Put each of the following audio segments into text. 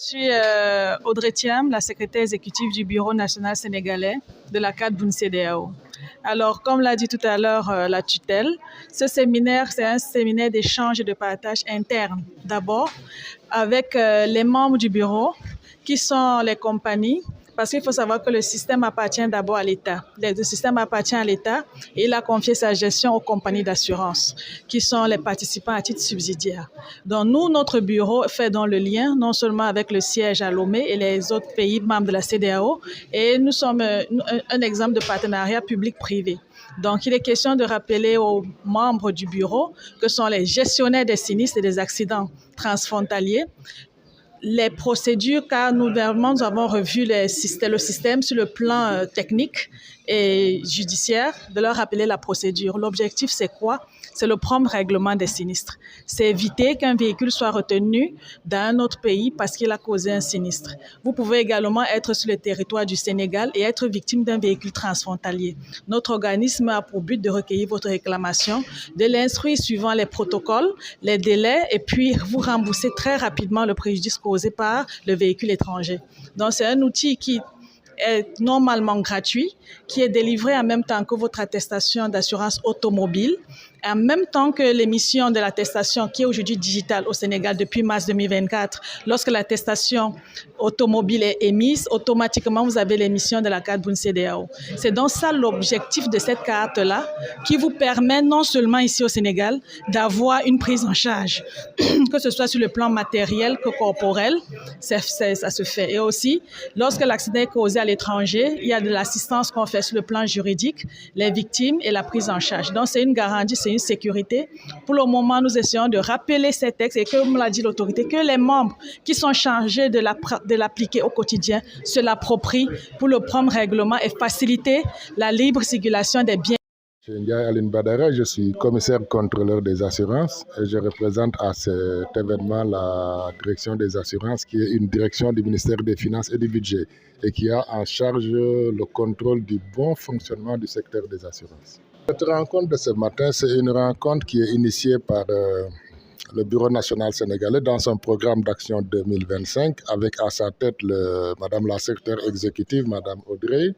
suis Audrey Thiam, la secrétaire exécutive du Bureau national sénégalais de la CAD BUN-CEDEAO. Alors, comme l'a dit tout à l'heure la tutelle, ce séminaire, c'est un séminaire d'échange et de partage interne. D'abord, avec les membres du bureau, qui sont les compagnies, parce qu'il faut savoir que le système appartient d'abord à l'État. Le système appartient à l'État et il a confié sa gestion aux compagnies d'assurance, qui sont les participants à titre subsidiaire. Donc nous, notre bureau fait donc le lien, non seulement avec le siège à Lomé et les autres pays membres de la CEDEAO, et nous sommes un exemple de partenariat public-privé. Donc, il est question de rappeler aux membres du bureau, que sont les gestionnaires des sinistres et des accidents transfrontaliers, les procédures, car nous avons revu le système sur le plan technique et judiciaire, de leur rappeler la procédure. L'objectif, c'est quoi? C'est le prompt règlement des sinistres. C'est éviter qu'un véhicule soit retenu dans un autre pays parce qu'il a causé un sinistre. Vous pouvez également être sur le territoire du Sénégal et être victime d'un véhicule transfrontalier. Notre organisme a pour but de recueillir votre réclamation, de l'instruire suivant les protocoles, les délais et puis vous rembourser très rapidement le préjudice causé par le véhicule étranger. Donc c'est un outil qui est normalement gratuit, qui est délivré en même temps que votre attestation d'assurance automobile, en même temps que l'émission de l'attestation qui est aujourd'hui digitale au Sénégal depuis mars 2024. Lorsque l'attestation automobile est émise, automatiquement vous avez l'émission de la carte BUN-CEDEAO. C'est donc ça l'objectif de cette carte-là, qui vous permet non seulement ici au Sénégal d'avoir une prise en charge, que ce soit sur le plan matériel que corporel, ça se fait. Et aussi, lorsque l'accident est causé à l'étranger, il y a de l'assistance qu'on fait sur le plan juridique, les victimes et la prise en charge. Donc c'est une garantie, c'est une sécurité. Pour le moment, nous essayons de rappeler ces textes et comme l'a dit l'autorité, que les membres qui sont chargés de l'appliquer au quotidien se l'approprient pour le prompt règlement et faciliter la libre circulation des biens. Je suis Ndiaye Aline Badara, je suis commissaire contrôleur des assurances et je représente à cet événement la direction des assurances qui est une direction du ministère des Finances et du Budget et qui a en charge le contrôle du bon fonctionnement du secteur des assurances. Cette rencontre de ce matin, c'est une rencontre qui est initiée par le Bureau national sénégalais dans son programme d'action 2025 avec à sa tête Madame la secrétaire exécutive, Madame Audrey,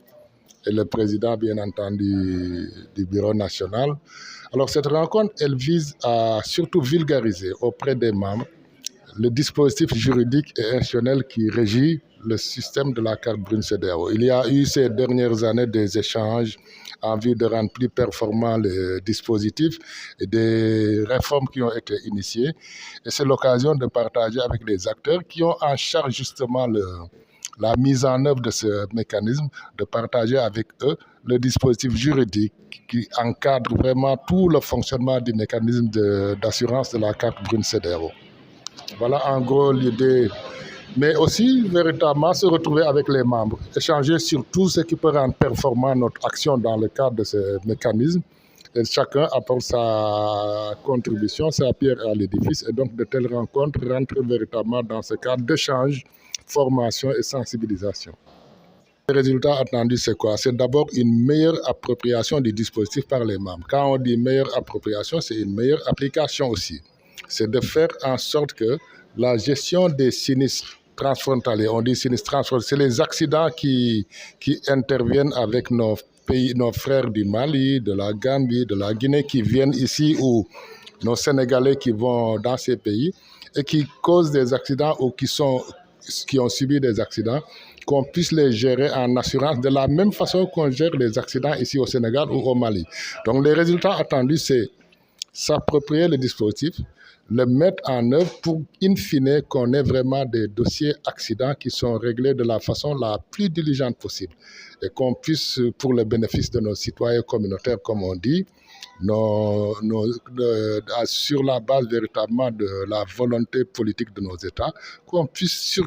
et le président, bien entendu, du Bureau national. Alors, cette rencontre, elle vise à surtout vulgariser auprès des membres le dispositif juridique et institutionnel qui régit le système de la carte BUN-CEDEAO. Il y a eu ces dernières années des échanges en vue de rendre plus performants les dispositifs et des réformes qui ont été initiées. Et c'est l'occasion de partager avec les acteurs qui ont en charge justement la mise en œuvre de ce mécanisme, de partager avec eux le dispositif juridique qui encadre vraiment tout le fonctionnement du mécanisme d'assurance de la carte BUN-CEDEAO. Voilà en gros l'idée, mais aussi véritablement se retrouver avec les membres, échanger sur tout ce qui peut rendre performant notre action dans le cadre de ce mécanisme. Et chacun apporte sa contribution, sa pierre à l'édifice, et donc de telles rencontres rentrent véritablement dans ce cadre d'échange, formation et sensibilisation. Le résultat attendu, c'est quoi? C'est d'abord une meilleure appropriation du dispositif par les membres. Quand on dit meilleure appropriation, c'est une meilleure application aussi. C'est de faire en sorte que la gestion des sinistres transfrontaliers, on dit sinistres transfrontaliers, c'est les accidents qui interviennent avec nos pays, nos frères du Mali, de la Gambie, de la Guinée qui viennent ici ou nos Sénégalais qui vont dans ces pays et qui causent des accidents ou qui ont subi des accidents, qu'on puisse les gérer en assurance de la même façon qu'on gère les accidents ici au Sénégal ou au Mali. Donc les résultats attendus, c'est s'approprier le dispositif, le mettre en œuvre pour, in fine, qu'on ait vraiment des dossiers accidents qui sont réglés de la façon la plus diligente possible et qu'on puisse, pour le bénéfice de nos citoyens communautaires, comme on dit, sur la base véritablement de la volonté politique de nos États, qu'on puisse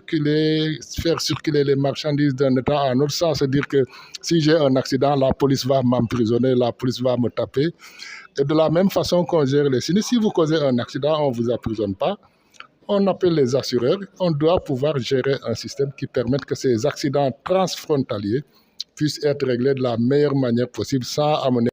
faire circuler les marchandises d'un État à un autre, sans se dire que si j'ai un accident, la police va m'emprisonner, la police va me taper. Et de la même façon qu'on gère les sinistres, si vous causez un accident, on ne vous emprisonne pas, on appelle les assureurs, on doit pouvoir gérer un système qui permette que ces accidents transfrontaliers puissent être réglés de la meilleure manière possible sans amener